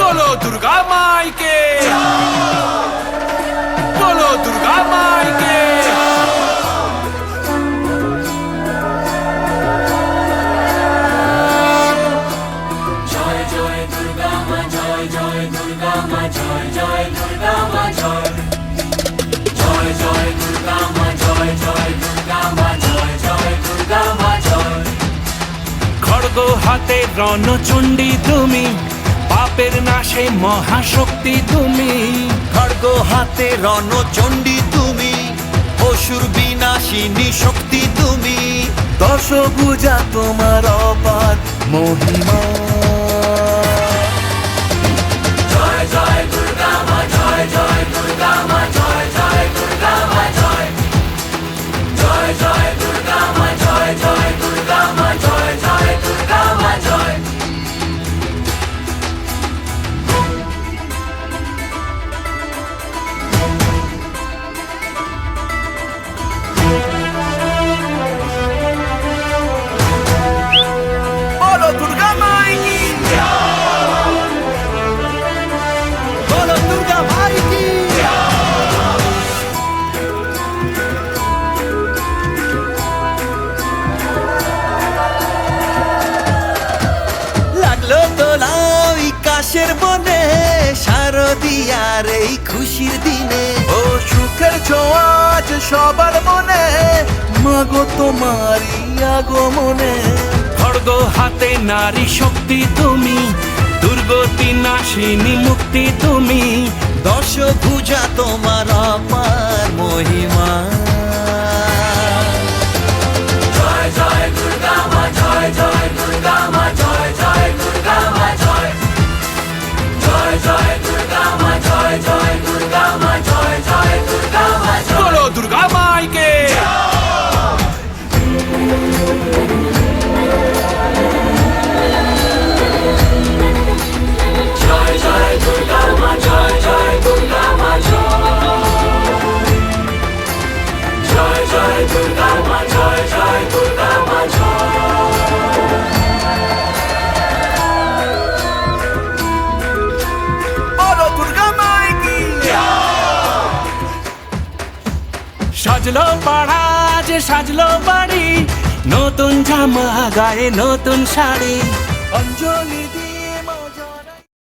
बोलो दुर्गा माई के, बोलो दुर्गा माई के। जय जय दुर्गा माँ, जय जय दुर्गा माँ, जय जय दुर्गा माँ, जय जय दुर्गा माँ, जय जय दुर्गा माँ, जय जय दुर्गा माँ, जय। खड्ग हाते রণচণ্ডী তুমি, পাপের নাশে মহাশক্তি তুমি। খড়গ হাতে রণচণ্ডী তুমি, অসুর বিনাশিনী শক্তি তুমি। দশভুজা তোমার অপার মহিমা। জয় জয় দুর্গা মা, জয় জয় দুর্গা মা, জয় জয় দুর্গা মা, জয় জয় দুর্গা মা, জয় জয় দুর্গা মা, জয় জয় দুর্গা মা, জয়। बोलो दुर्गा माई की, বলো দুর্গা মাই কি। লাগলো দোলা ওই কাশের বনে, শারদিয়ার এই খুশির দিনে। ও সুখের ছোঁয়া আজ সবার মনে, মাগো তোমারই আগমনে। খড়গ হাতে নারী শক্তি তুমি, দুর্গতি নাশিনী মুক্তি তুমি। দশভুজা তোমার অপার মহিমা। জয় জয় দুর্গা মা, জয় জয় দুর্গা মা, জয় জয় দুর্গা মা, জয় জয় দুর্গা মা, জয় জয় দুর্গা মা, জয় জয় দুর্গা মা, জয়। बोलो दुर्गा माई के। জয় জয় দুর্গা মা, জয় জয় দুর্গা মা, জয় জয় দুর্গা মা, জয় জয় দুর্গা মা, জয়। बोलो दुर्गा माई की। সাজলো পাড়া যে সাজলো বাড়ি, নতুন জামা গায়ে নতুন শাড়ি। অঞ্জলি